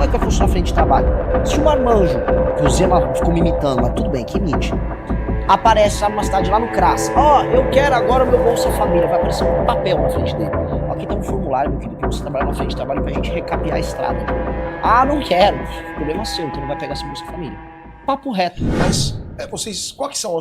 é que vai funcionar a frente de trabalho? Se o marmanjo, que o Zema ficou me imitando, mas tudo bem, que imite, aparece lá numa cidade, lá no CRAS, eu quero agora o meu Bolsa Família, vai aparecer um papel na frente dele. Aqui tem um formulário, meu filho, que você trabalha na frente de trabalho pra gente recapear a estrada. Não quero. O problema é seu, então não vai pegar essa Bolsa Família. Papo reto. Mas vocês, qual que são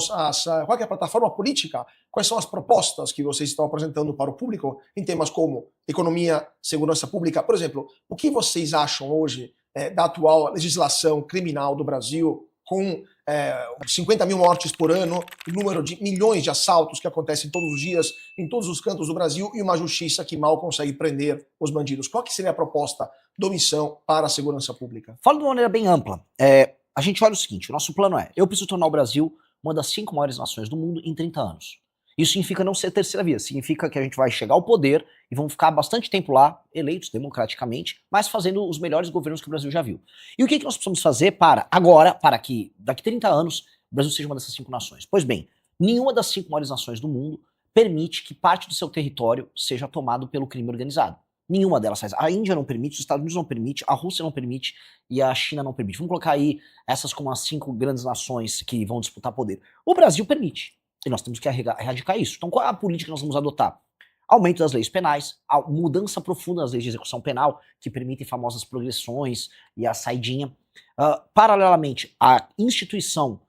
qual que é a plataforma política? Quais são as propostas que vocês estão apresentando para o público em temas como economia, segurança pública? Por exemplo, o que vocês acham hoje da atual legislação criminal do Brasil, com 50 mil mortes por ano, o número de milhões de assaltos que acontecem todos os dias em todos os cantos do Brasil e uma justiça que mal consegue prender os bandidos? Qual que seria a proposta do Missão para a segurança pública? Falo de uma maneira bem ampla. A gente olha o seguinte, o nosso plano eu preciso tornar o Brasil uma das 5 maiores nações do mundo em 30 anos. Isso significa não ser terceira via, significa que a gente vai chegar ao poder e vamos ficar bastante tempo lá, eleitos democraticamente, mas fazendo os melhores governos que o Brasil já viu. E o que nós precisamos fazer para que daqui 30 anos, o Brasil seja uma dessas 5 nações? Pois bem, nenhuma das 5 maiores nações do mundo permite que parte do seu território seja tomado pelo crime organizado. Nenhuma delas faz. A Índia não permite, os Estados Unidos não permite, a Rússia não permite e a China não permite. Vamos colocar aí essas como as 5 grandes nações que vão disputar poder. O Brasil permite. E nós temos que erradicar isso. Então qual é a política que nós vamos adotar? Aumento das leis penais, a mudança profunda das leis de execução penal, que permitem famosas progressões e a saidinha. Paralelamente, a instituição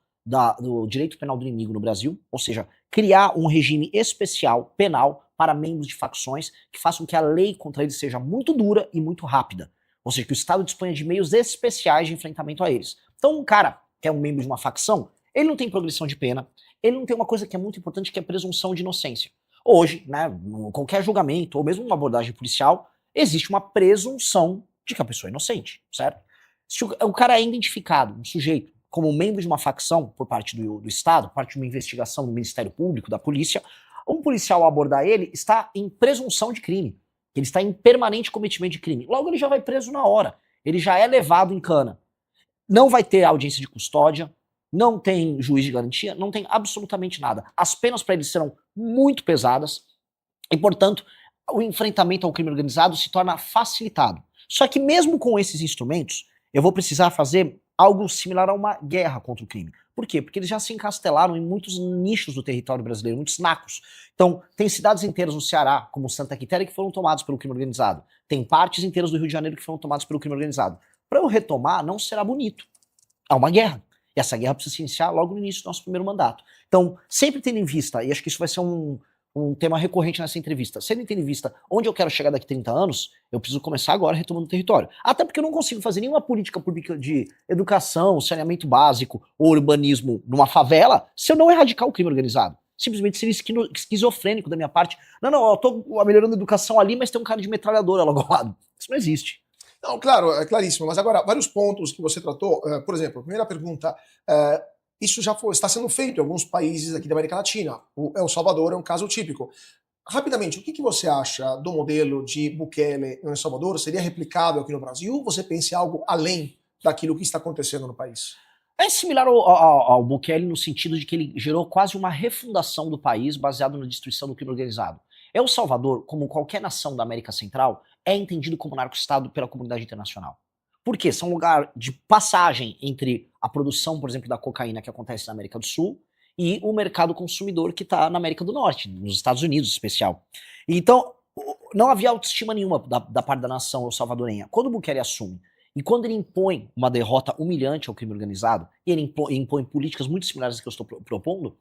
do direito penal do inimigo no Brasil, ou seja, criar um regime especial penal para membros de facções que façam com que a lei contra eles seja muito dura e muito rápida. Ou seja, que o Estado disponha de meios especiais de enfrentamento a eles. Então um cara que é um membro de uma facção, ele não tem progressão de pena, ele não tem uma coisa que é muito importante, que é a presunção de inocência. Hoje, né, qualquer julgamento, ou mesmo uma abordagem policial, existe uma presunção de que a pessoa é inocente, certo? Se o cara é identificado, um sujeito, como membro de uma facção por parte do Estado, parte de uma investigação do Ministério Público, da polícia, um policial ao abordar ele está em presunção de crime. Ele está em permanente cometimento de crime. Logo ele já vai preso na hora. Ele já é levado em cana. Não vai ter audiência de custódia, não tem juiz de garantia, não tem absolutamente nada. As penas para ele serão muito pesadas e, portanto, o enfrentamento ao crime organizado se torna facilitado. Só que mesmo com esses instrumentos, eu vou precisar fazer algo similar a uma guerra contra o crime. Por quê? Porque eles já se encastelaram em muitos nichos do território brasileiro, muitos nacos. Então, tem cidades inteiras no Ceará, como Santa Quitéria, que foram tomadas pelo crime organizado. Tem partes inteiras do Rio de Janeiro que foram tomadas pelo crime organizado. Para eu retomar, não será bonito. Há uma guerra. E essa guerra precisa se iniciar logo no início do nosso primeiro mandato. Então, sempre tendo em vista, e acho que isso vai ser um tema recorrente nessa entrevista, sempre tendo em vista onde eu quero chegar daqui a 30 anos, eu preciso começar agora retomando o território. Até porque eu não consigo fazer nenhuma política pública de educação, saneamento básico ou urbanismo numa favela se eu não erradicar o crime organizado. Simplesmente seria esquizofrênico da minha parte. Não, eu tô melhorando a educação ali, mas tem um cara de metralhadora logo ao lado. Isso não existe. Não, claro, é claríssimo. Mas agora, vários pontos que você tratou, por exemplo, a primeira pergunta, isso já está sendo feito em alguns países aqui da América Latina. O El Salvador é um caso típico. Rapidamente, o que você acha do modelo de Bukele no El Salvador? Seria replicado aqui no Brasil? Ou você pensa em algo além daquilo que está acontecendo no país? É similar ao Bukele no sentido de que ele gerou quase uma refundação do país baseado na destruição do crime organizado. El Salvador, como qualquer nação da América Central, é entendido como narco-estado pela comunidade internacional. Por quê? São um lugar de passagem entre a produção, por exemplo, da cocaína que acontece na América do Sul e o mercado consumidor que está na América do Norte, nos Estados Unidos em especial. Então, não havia autoestima nenhuma da parte da nação salvadorenha. Quando o Bukele assume e quando ele impõe uma derrota humilhante ao crime organizado, e ele impõe políticas muito similares às que eu estou propondo,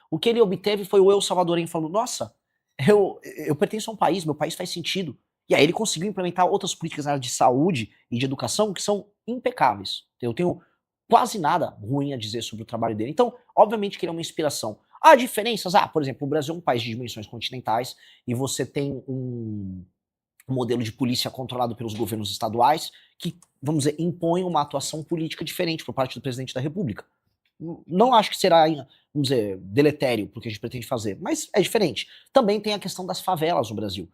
o que ele obteve foi o El Salvadorenho falando, nossa, eu pertenço a um país, meu país faz sentido. E aí ele conseguiu implementar outras políticas na área de saúde e de educação que são impecáveis. Eu tenho quase nada ruim a dizer sobre o trabalho dele. Então, obviamente que ele é uma inspiração. Há diferenças? Por exemplo, o Brasil é um país de dimensões continentais e você tem um modelo de polícia controlado pelos governos estaduais que, vamos dizer, impõe uma atuação política diferente por parte do presidente da República. Não acho que será, vamos dizer, deletério porque a gente pretende fazer, mas é diferente. Também tem a questão das favelas no Brasil.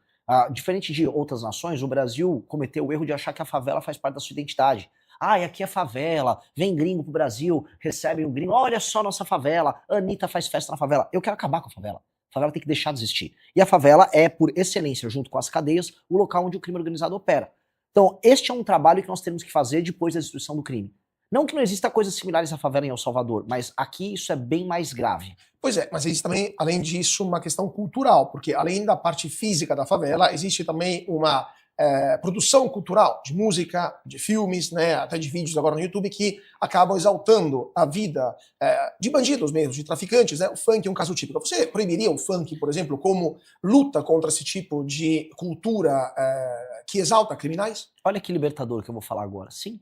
Diferente de outras nações, o Brasil cometeu o erro de achar que a favela faz parte da sua identidade. Aqui é favela, vem gringo pro Brasil, recebe um gringo, olha só nossa favela, a Anitta faz festa na favela. Eu quero acabar com a favela. A favela tem que deixar de existir. E a favela é, por excelência, junto com as cadeias, o local onde o crime organizado opera. Então, este é um trabalho que nós temos que fazer depois da destruição do crime. Não que não exista coisas similares à favela em El Salvador, mas aqui isso é bem mais grave. Pois é, mas existe também, além disso, uma questão cultural, porque além da parte física da favela, existe também uma produção cultural de música, de filmes, né, até de vídeos agora no YouTube que acabam exaltando a vida de bandidos mesmo, de traficantes, né? O funk é um caso típico. Você proibiria o funk, por exemplo, como luta contra esse tipo de cultura que exalta criminais? Olha que libertador que eu vou falar agora. Sim.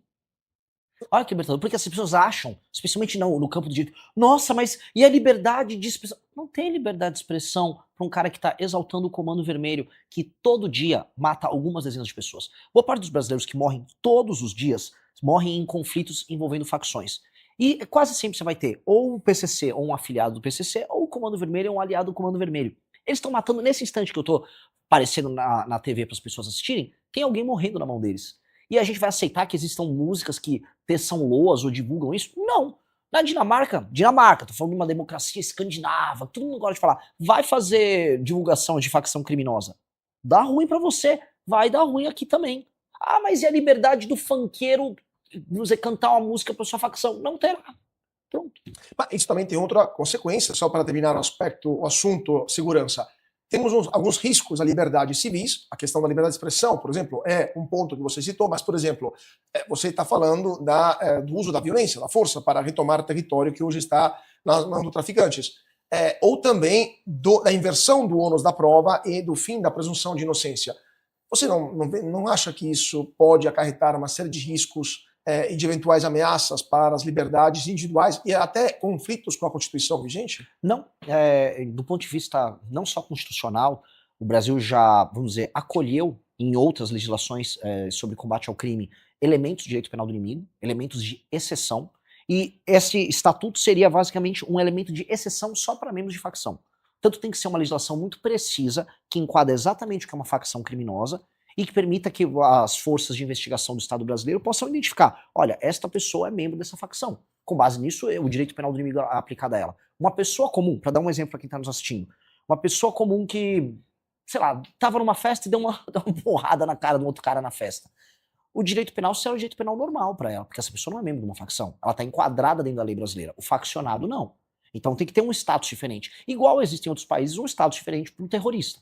Olha que libertador, porque as pessoas acham, especialmente no campo do direito, nossa, mas e a liberdade de expressão? Não tem liberdade de expressão para um cara que está exaltando o Comando Vermelho, que todo dia mata algumas dezenas de pessoas. Boa parte dos brasileiros que morrem todos os dias morrem em conflitos envolvendo facções. E quase sempre você vai ter ou o PCC ou um afiliado do PCC, ou o Comando Vermelho ou um aliado do Comando Vermelho. Eles estão matando nesse instante que eu estou aparecendo na TV para as pessoas assistirem, tem alguém morrendo na mão deles. E a gente vai aceitar que existam músicas que teçam loas ou divulgam isso? Não. Na Dinamarca, tô falando de uma democracia escandinava, todo mundo gosta de falar, vai fazer divulgação de facção criminosa. Dá ruim pra você, vai dar ruim aqui também. Ah, mas e a liberdade do funkeiro, você cantar uma música pra sua facção? Não terá. Pronto. Mas isso também tem outra consequência, só para terminar o assunto segurança. Temos alguns riscos à liberdade civis, a questão da liberdade de expressão, por exemplo, é um ponto que você citou, mas, por exemplo, você está falando do uso da violência, da força para retomar território que hoje está nas mãos dos traficantes. Ou também da inversão do ônus da prova e do fim da presunção de inocência. Você não acha que isso pode acarretar uma série de riscos e de eventuais ameaças para as liberdades individuais e até conflitos com a Constituição vigente? Não, do ponto de vista não só constitucional, o Brasil já, vamos dizer, acolheu em outras legislações sobre combate ao crime elementos de direito penal do inimigo, elementos de exceção, e esse estatuto seria basicamente um elemento de exceção só para membros de facção. Tanto tem que ser uma legislação muito precisa, que enquadra exatamente o que é uma facção criminosa, e que permita que as forças de investigação do Estado brasileiro possam identificar, olha, esta pessoa é membro dessa facção. Com base nisso, o direito penal do inimigo é aplicado a ela. Uma pessoa comum, para dar um exemplo para quem está nos assistindo, uma pessoa comum que, sei lá, estava numa festa e deu uma porrada na cara de um outro cara na festa. O direito penal será o direito penal normal para ela, porque essa pessoa não é membro de uma facção. Ela está enquadrada dentro da lei brasileira. O faccionado não. Então tem que ter um status diferente. Igual existe em outros países um status diferente para um terrorista.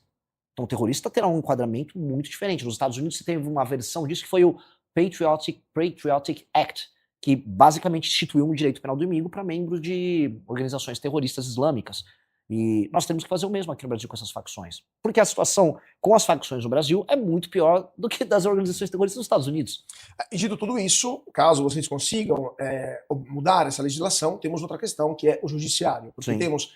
Então o terrorista terá um enquadramento muito diferente. Nos Estados Unidos você teve uma versão disso que foi o Patriotic Act, que basicamente instituiu um direito penal do inimigo para membros de organizações terroristas islâmicas. E nós temos que fazer o mesmo aqui no Brasil com essas facções. Porque a situação com as facções no Brasil é muito pior do que das organizações terroristas nos Estados Unidos. E dito tudo isso, caso vocês consigam mudar essa legislação, temos outra questão, que é o judiciário. Porque Sim. temos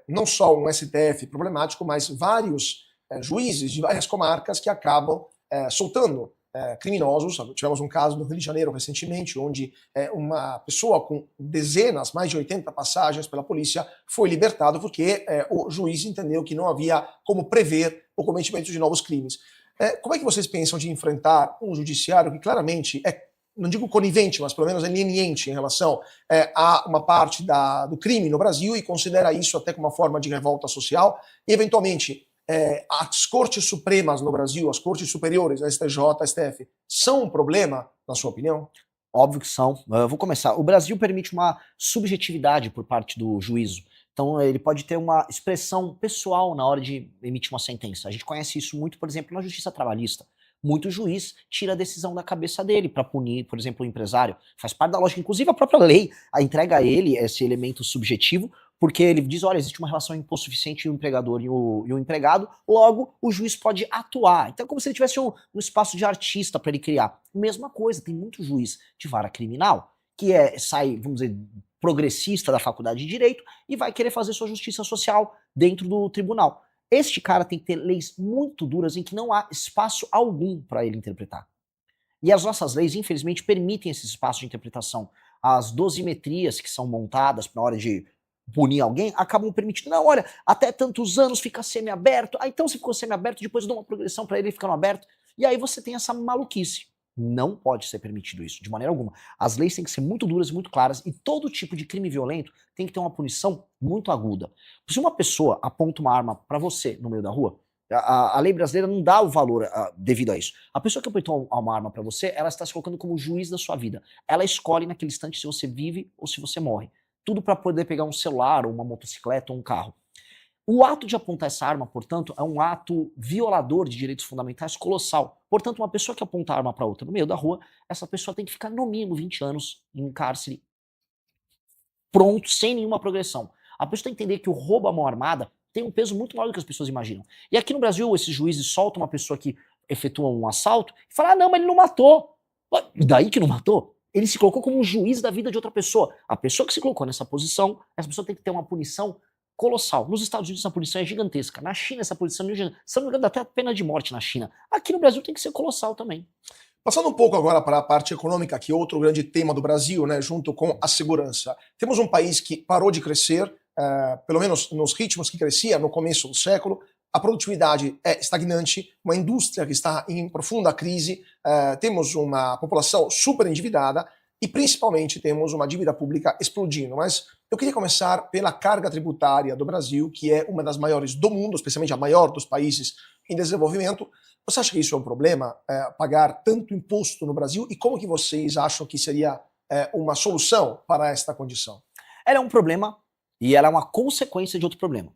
não só um STF problemático, mas vários juízes de várias comarcas que acabam soltando criminosos. Tivemos um caso no Rio de Janeiro recentemente, onde uma pessoa com dezenas, mais de 80 passagens pela polícia, foi libertado porque o juiz entendeu que não havia como prever o cometimento de novos crimes. Como é que vocês pensam de enfrentar um judiciário que claramente não digo conivente, mas pelo menos é leniente em relação a uma parte do crime no Brasil e considera isso até como uma forma de revolta social e, eventualmente, as cortes supremas no Brasil, as cortes superiores, a STJ, a STF, são um problema, na sua opinião? Óbvio que são. Eu vou começar. O Brasil permite uma subjetividade por parte do juízo. Então ele pode ter uma expressão pessoal na hora de emitir uma sentença. A gente conhece isso muito, por exemplo, na justiça trabalhista. Muito juiz tira a decisão da cabeça dele para punir, por exemplo, o empresário. Faz parte da lógica, inclusive a própria lei entrega a ele esse elemento subjetivo, porque ele diz, olha, existe uma relação hipossuficiente entre o empregador e o empregado, logo o juiz pode atuar. Então é como se ele tivesse um espaço de artista para ele criar. Mesma coisa, tem muito juiz de vara criminal que sai, vamos dizer, progressista da faculdade de Direito e vai querer fazer sua justiça social dentro do tribunal. Este cara tem que ter leis muito duras em que não há espaço algum para ele interpretar. E as nossas leis, infelizmente, permitem esse espaço de interpretação. As dosimetrias que são montadas na hora de punir alguém acabam permitindo, não, olha, até tantos anos fica semi-aberto, então se ficou semi-aberto, depois eu dou uma progressão para ele ficando aberto, e aí você tem essa maluquice. Não pode ser permitido isso, de maneira alguma. As leis têm que ser muito duras e muito claras, e todo tipo de crime violento tem que ter uma punição muito aguda. Se uma pessoa aponta uma arma para você no meio da rua, A lei brasileira não dá o valor devido a isso. A pessoa que apontou uma arma pra você, ela está se colocando como juiz da sua vida. Ela escolhe naquele instante se você vive ou se você morre. Tudo pra poder pegar um celular, ou uma motocicleta, ou um carro. O ato de apontar essa arma, portanto, é um ato violador de direitos fundamentais colossal. Portanto, uma pessoa que aponta a arma para outra no meio da rua, essa pessoa tem que ficar no mínimo 20 anos em cárcere, pronto, sem nenhuma progressão. A pessoa tem que entender que o roubo à mão armada tem um peso muito maior do que as pessoas imaginam. E aqui no Brasil, esses juízes soltam uma pessoa que efetua um assalto e falam, ah, não, mas ele não matou. E daí que não matou? Ele se colocou como um juiz da vida de outra pessoa. A pessoa que se colocou nessa posição, essa pessoa tem que ter uma punição colossal. Nos Estados Unidos essa punição é gigantesca. Na China essa punição é gigantesca. Se não me engano, dá até pena de morte na China. Aqui no Brasil tem que ser colossal também. Passando um pouco agora para a parte econômica, que é outro grande tema do Brasil, né, junto com a segurança. Temos um país que parou de crescer, pelo menos nos ritmos que crescia no começo do século. A produtividade é estagnante, uma indústria que está em profunda crise, temos uma população super endividada e principalmente temos uma dívida pública explodindo. Mas eu queria começar pela carga tributária do Brasil, que é uma das maiores do mundo, especialmente a maior dos países em desenvolvimento. Você acha que isso é um problema, pagar tanto imposto no Brasil? E como que vocês acham que seria uma solução para esta condição? Ela é um problema e ela é uma consequência de outro problema.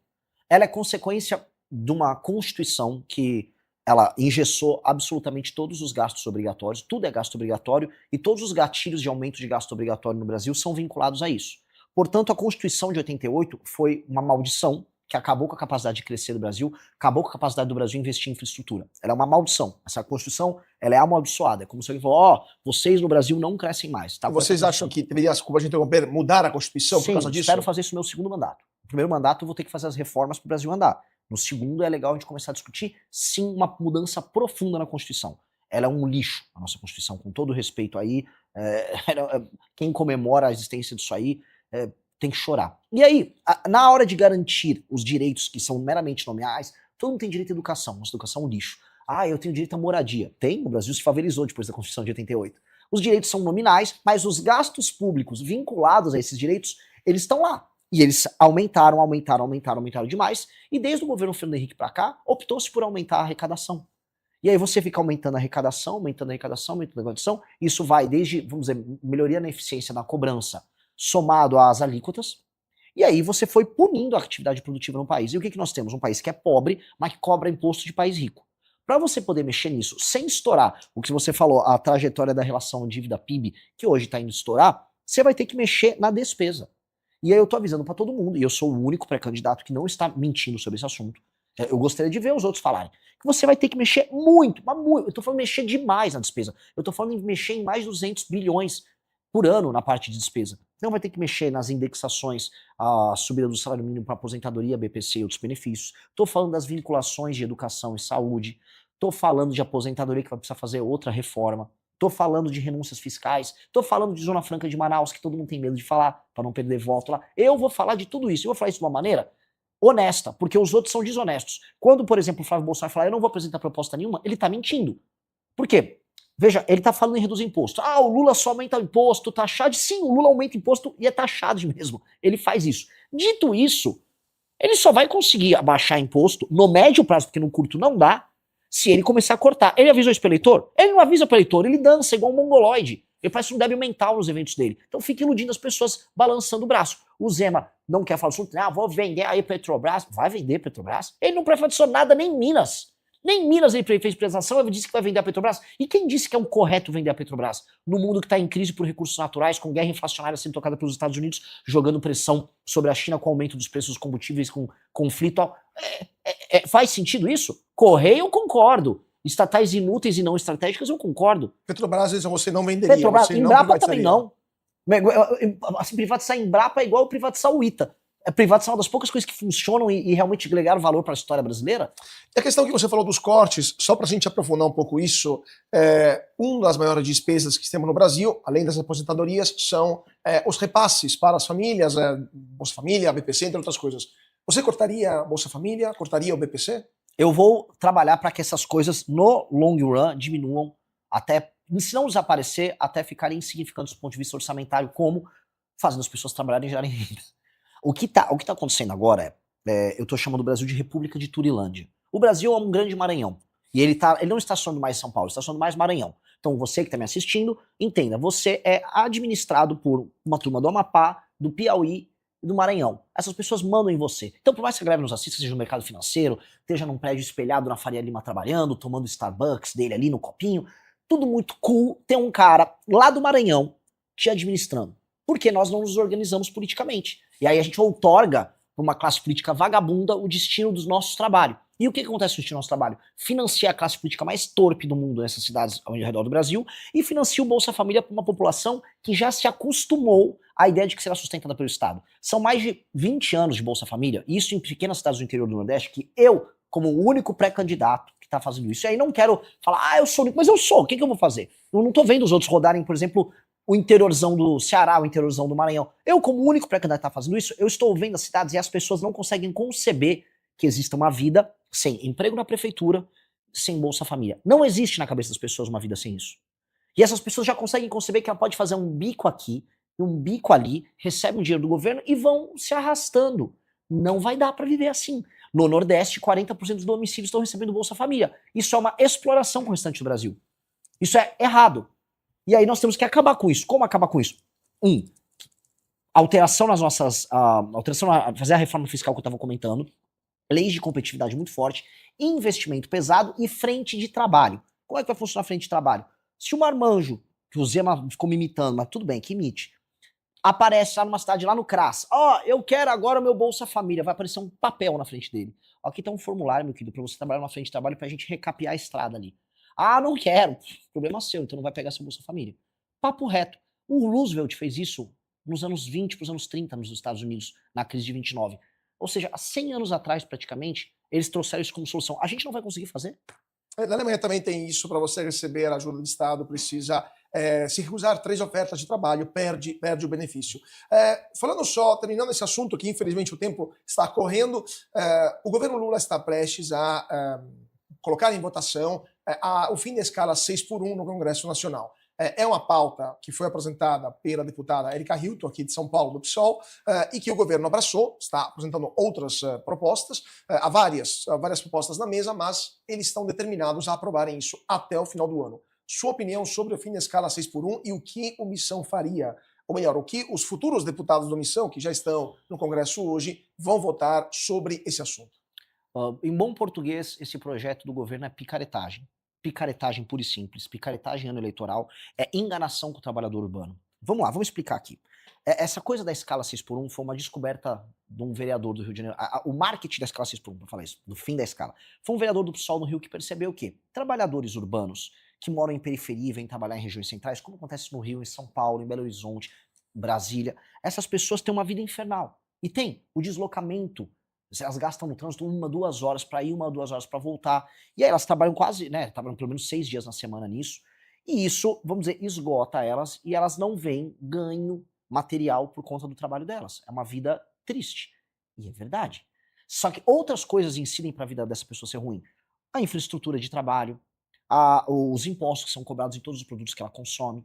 Ela é consequência de uma Constituição que ela engessou absolutamente todos os gastos obrigatórios, tudo é gasto obrigatório, e todos os gatilhos de aumento de gasto obrigatório no Brasil são vinculados a isso. Portanto, a Constituição de 88 foi uma maldição que acabou com a capacidade de crescer do Brasil, acabou com a capacidade do Brasil investir em infraestrutura. Ela é uma maldição. Essa Constituição, ela é amaldiçoada. É como se alguém falou, ó, vocês no Brasil não crescem mais. Tá? Vocês acham que deveria, desculpa a gente interromper, mudar a Constituição por causa disso? Espero fazer isso no meu segundo mandato. No primeiro mandato eu vou ter que fazer as reformas para o Brasil andar. No segundo é legal a gente começar a discutir, sim, uma mudança profunda na Constituição. Ela é um lixo, a nossa Constituição, com todo respeito aí. Quem comemora a existência disso aí tem que chorar. E aí, na hora de garantir os direitos que são meramente nominais, todo mundo tem direito à educação. Nossa educação é um lixo. Ah, eu tenho direito à moradia. Tem, o Brasil se favorizou depois da Constituição de 88. Os direitos são nominais, mas os gastos públicos vinculados a esses direitos, eles estão lá. E eles aumentaram demais. E desde o governo Fernando Henrique para cá, optou-se por aumentar a arrecadação. E aí você fica aumentando a arrecadação. Isso vai desde, vamos dizer, melhoria na eficiência da cobrança, somado às alíquotas. E aí você foi punindo a atividade produtiva no país. E o que nós temos? Um país que é pobre, mas que cobra imposto de país rico. Para você poder mexer nisso sem estourar o que você falou, a trajetória da relação dívida-PIB, que hoje está indo estourar, você vai ter que mexer na despesa. E aí eu tô avisando para todo mundo, e eu sou o único pré-candidato que não está mentindo sobre esse assunto. Eu gostaria de ver os outros falarem. Que você vai ter que mexer muito, mas muito. Eu tô falando mexer demais na despesa. Eu tô falando em mexer em mais de 200 bilhões por ano na parte de despesa. Então vai ter que mexer nas indexações, a subida do salário mínimo para aposentadoria, BPC e outros benefícios. Tô falando das vinculações de educação e saúde. Tô falando de aposentadoria que vai precisar fazer outra reforma. Tô falando de renúncias fiscais, tô falando de Zona Franca de Manaus, que todo mundo tem medo de falar, para não perder voto lá. Eu vou falar de tudo isso, eu vou falar isso de uma maneira honesta, porque os outros são desonestos. Quando, por exemplo, o Flávio Bolsonaro falar, eu não vou apresentar proposta nenhuma, ele tá mentindo. Por quê? Veja, ele tá falando em reduzir imposto. Ah, o Lula só aumenta o imposto, taxado. Sim, o Lula aumenta imposto e é taxado mesmo. Ele faz isso. Dito isso, ele só vai conseguir abaixar imposto no médio prazo, porque no curto não dá, se ele começar a cortar. Ele avisou isso pro eleitor? Ele não avisa pro eleitor, ele dança igual um mongoloide. Ele parece um débil mental nos eventos dele. Então fica iludindo as pessoas, balançando o braço. O Zema não quer falar assunto, vou vender aí Petrobras. Vai vender Petrobras? Ele não privatizou nada, nem em Minas. Nem em Minas ele fez privatização, ele disse que vai vender a Petrobras. E quem disse que é o correto vender a Petrobras? No mundo que está em crise por recursos naturais, com guerra inflacionária sendo tocada pelos Estados Unidos, jogando pressão sobre a China com o aumento dos preços dos combustíveis, com conflito. Faz sentido isso? Correio, eu concordo. Estatais inúteis e não estratégicas, eu concordo. Petrobras, às vezes, você não venderia. Petrobras, você Embrapa não também não. Assim, privatizar Embrapa é igual privatizar o ITA. Privatizar uma das poucas coisas que funcionam e realmente agregaram valor para a história brasileira. E a questão que você falou dos cortes, só para a gente aprofundar um pouco isso, uma das maiores despesas que temos no Brasil, além das aposentadorias, são os repasses para as famílias, Bolsa Família, BPC, entre outras coisas. Você cortaria a Bolsa Família, cortaria o BPC? Eu vou trabalhar para que essas coisas, no long run, diminuam até, se não desaparecer, até ficarem insignificantes do ponto de vista orçamentário, como fazendo as pessoas trabalharem e gerarem renda. O que tá acontecendo agora eu tô chamando o Brasil de República de Turilândia. O Brasil é um grande Maranhão. E ele não está sonhando mais São Paulo, está sonhando mais Maranhão. Então você que está me assistindo, entenda, você é administrado por uma turma do Amapá, do Piauí e do Maranhão. Essas pessoas mandam em você. Então por mais que a galera nos assista, seja no mercado financeiro, esteja num prédio espelhado na Faria Lima trabalhando, tomando Starbucks dele ali no copinho, tudo muito cool, tem um cara lá do Maranhão te administrando. Porque nós não nos organizamos politicamente. E aí a gente outorga para uma classe política vagabunda o destino dos nossos trabalhos. E o que acontece no destino do nosso trabalho? Financia a classe política mais torpe do mundo nessas cidades ao redor do Brasil e financia o Bolsa Família para uma população que já se acostumou à ideia de que será sustentada pelo Estado. São mais de 20 anos de Bolsa Família, e isso em pequenas cidades do interior do Nordeste, que eu, como o único pré-candidato que está fazendo isso, e aí não quero falar, eu sou único, mas eu sou, o que eu vou fazer? Eu não estou vendo os outros rodarem, por exemplo, o interiorzão do Ceará, o interiorzão do Maranhão. Eu, como o único pré-candidato que está fazendo isso, eu estou vendo as cidades e as pessoas não conseguem conceber que exista uma vida sem emprego na prefeitura, sem Bolsa Família. Não existe na cabeça das pessoas uma vida sem isso. E essas pessoas já conseguem conceber que ela pode fazer um bico aqui e um bico ali, recebe um dinheiro do governo e vão se arrastando. Não vai dar para viver assim. No Nordeste, 40% dos domicílios estão recebendo Bolsa Família. Isso é uma exploração com o restante do Brasil. Isso é errado. E aí nós temos que acabar com isso. Como acabar com isso? Alteração nas nossas... fazer a reforma fiscal que eu estava comentando, leis de competitividade muito forte, investimento pesado e frente de trabalho. Como é que vai funcionar a frente de trabalho? Se o Marmanjo, que o Zema ficou me imitando, mas tudo bem, que imite, aparece lá numa cidade, lá no CRAS, eu quero agora o meu Bolsa Família, vai aparecer um papel na frente dele. Aqui tá um formulário, meu querido, pra você trabalhar na frente de trabalho pra gente recapear a estrada ali. Não quero. Problema seu, então não vai pegar seu Bolsa Família. Papo reto. O Roosevelt fez isso nos anos 20 pros anos 30 nos Estados Unidos, na crise de 29. Ou seja, há 100 anos atrás, praticamente, eles trouxeram isso como solução. A gente não vai conseguir fazer? Na Alemanha também tem isso, para você receber a ajuda do Estado, precisa se recusar 3 ofertas de trabalho, perde o benefício. Terminando esse assunto, que infelizmente o tempo está correndo, o governo Lula está prestes a colocar em votação o fim da escala 6x1 no Congresso Nacional. É uma pauta que foi apresentada pela deputada Erika Hilton, aqui de São Paulo, do PSOL, e que o governo abraçou, está apresentando outras propostas, há várias propostas na mesa, mas eles estão determinados a aprovarem isso até o final do ano. Sua opinião sobre o fim da escala 6x1 e o que o Missão faria? Ou melhor, o que os futuros deputados do Missão, que já estão no Congresso hoje, vão votar sobre esse assunto? Em bom português, esse projeto do governo é picaretagem. Picaretagem pura e simples, picaretagem ano eleitoral, é enganação com o trabalhador urbano. Vamos lá, vamos explicar aqui. Essa coisa da escala 6x1 foi uma descoberta de um vereador do Rio de Janeiro. O marketing da escala 6x1, para falar isso, do fim da escala, foi um vereador do PSOL no Rio que percebeu que trabalhadores urbanos que moram em periferia e vêm trabalhar em regiões centrais, como acontece no Rio, em São Paulo, em Belo Horizonte, Brasília, essas pessoas têm uma vida infernal. E tem o deslocamento. Elas gastam no trânsito 1, 2 horas para ir, 1, 2 horas para voltar. E aí elas trabalham trabalham pelo menos 6 dias na semana nisso. E isso, vamos dizer, esgota elas e elas não veem ganho material por conta do trabalho delas. É uma vida triste. E é verdade. Só que outras coisas incidem para a vida dessa pessoa ser ruim. A infraestrutura de trabalho, os impostos que são cobrados em todos os produtos que ela consome,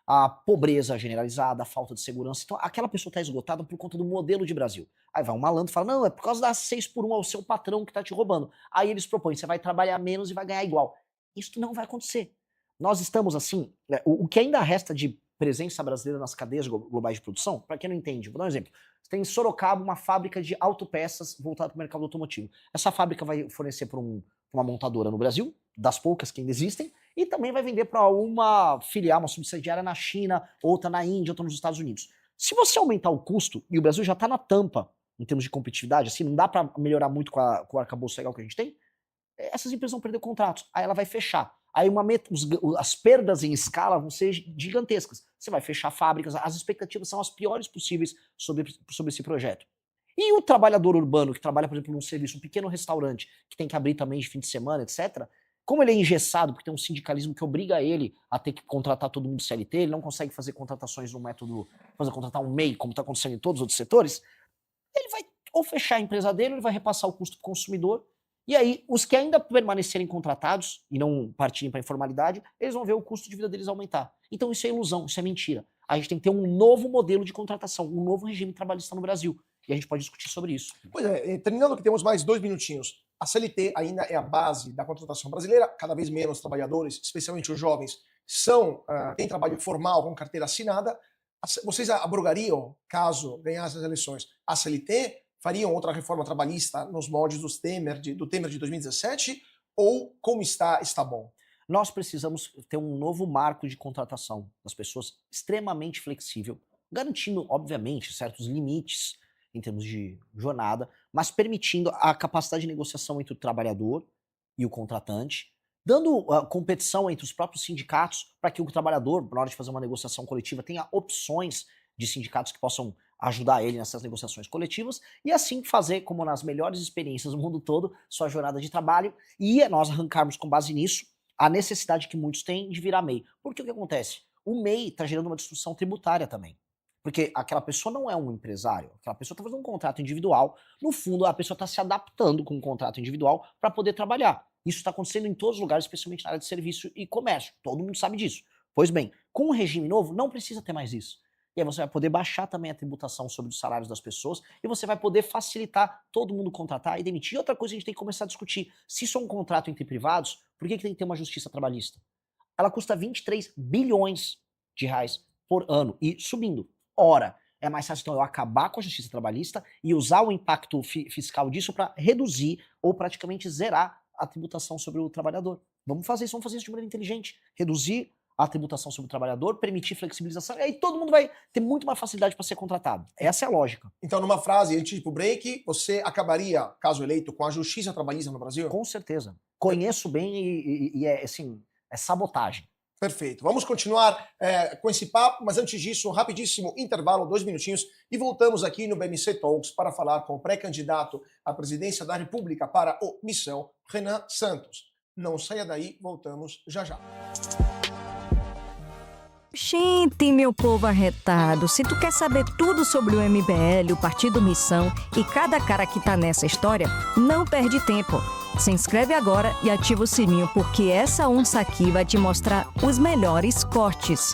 a pobreza generalizada, a falta de segurança. Então, aquela pessoa está esgotada por conta do modelo de Brasil. Aí vai um malandro e fala, não, é por causa das 6x1, é o seu patrão que está te roubando. Aí eles propõem, você vai trabalhar menos e vai ganhar igual. Isso não vai acontecer. Nós estamos assim, o que ainda resta de presença brasileira nas cadeias globais de produção, para quem não entende, vou dar um exemplo. Você tem em Sorocaba uma fábrica de autopeças voltada para o mercado automotivo. Essa fábrica vai fornecer para uma montadora no Brasil, das poucas que ainda existem, e também vai vender para uma filial, uma subsidiária na China, outra na Índia, outra nos Estados Unidos. Se você aumentar o custo, e o Brasil já está na tampa em termos de competitividade, assim, não dá para melhorar muito com o arcabouço legal que a gente tem, essas empresas vão perder contratos, aí ela vai fechar. Aí as perdas em escala vão ser gigantescas. Você vai fechar fábricas, as expectativas são as piores possíveis sobre esse projeto. E o trabalhador urbano que trabalha, por exemplo, num serviço, um pequeno restaurante, que tem que abrir também de fim de semana, etc., como ele é engessado, porque tem um sindicalismo que obriga ele a ter que contratar todo mundo CLT, ele não consegue fazer contratações no método, contratar um MEI, como está acontecendo em todos os outros setores, ele vai ou fechar a empresa dele, ou ele vai repassar o custo para o consumidor, e aí os que ainda permanecerem contratados e não partirem para a informalidade, eles vão ver o custo de vida deles aumentar. Então isso é ilusão, isso é mentira. A gente tem que ter um novo modelo de contratação, um novo regime trabalhista no Brasil. E a gente pode discutir sobre isso. Pois é, terminando que temos mais 2 minutinhos. a CLT ainda é a base da contratação brasileira, cada vez menos trabalhadores, especialmente os jovens, têm trabalho formal com carteira assinada. Vocês abrogariam, caso ganhassem as eleições, a CLT? Fariam outra reforma trabalhista nos moldes do Temer de 2017? Ou como está bom? Nós precisamos ter um novo marco de contratação das pessoas extremamente flexível, garantindo, obviamente, certos limites em termos de jornada, mas permitindo a capacidade de negociação entre o trabalhador e o contratante, dando competição entre os próprios sindicatos para que o trabalhador, na hora de fazer uma negociação coletiva, tenha opções de sindicatos que possam ajudar ele nessas negociações coletivas e assim fazer, como nas melhores experiências do mundo todo, sua jornada de trabalho e nós arrancarmos com base nisso a necessidade que muitos têm de virar MEI. Porque o que acontece? O MEI está gerando uma distorção tributária também. Porque aquela pessoa não é um empresário, aquela pessoa está fazendo um contrato individual, no fundo a pessoa está se adaptando com um contrato individual para poder trabalhar. Isso está acontecendo em todos os lugares, especialmente na área de serviço e comércio, todo mundo sabe disso. Pois bem, com o regime novo não precisa ter mais isso. E aí você vai poder baixar também a tributação sobre os salários das pessoas e você vai poder facilitar todo mundo contratar e demitir. E outra coisa que a gente tem que começar a discutir, se isso é um contrato entre privados, por que tem que ter uma justiça trabalhista? Ela custa 23 bilhões de reais por ano e subindo. Ora, é mais fácil então eu acabar com a justiça trabalhista e usar o impacto fiscal disso para reduzir ou praticamente zerar a tributação sobre o trabalhador. Vamos fazer isso de maneira inteligente. Reduzir a tributação sobre o trabalhador, permitir flexibilização, e aí todo mundo vai ter muito mais facilidade para ser contratado. Essa é a lógica. Então, numa frase, antes de ir pro break, você acabaria, caso eleito, com a justiça trabalhista no Brasil? Com certeza. Conheço bem e é assim, é sabotagem. Perfeito. Vamos continuar com esse papo, mas antes disso, um rapidíssimo intervalo, 2 minutinhos, e voltamos aqui no BMC Talks para falar com o pré-candidato à presidência da República para o Missão, Renan Santos. Não saia daí, voltamos já já. Gente, meu povo arretado, se tu quer saber tudo sobre o MBL, o Partido Missão e cada cara que tá nessa história, não perde tempo. Se inscreve agora e ativa o sininho, porque essa onça aqui vai te mostrar os melhores cortes.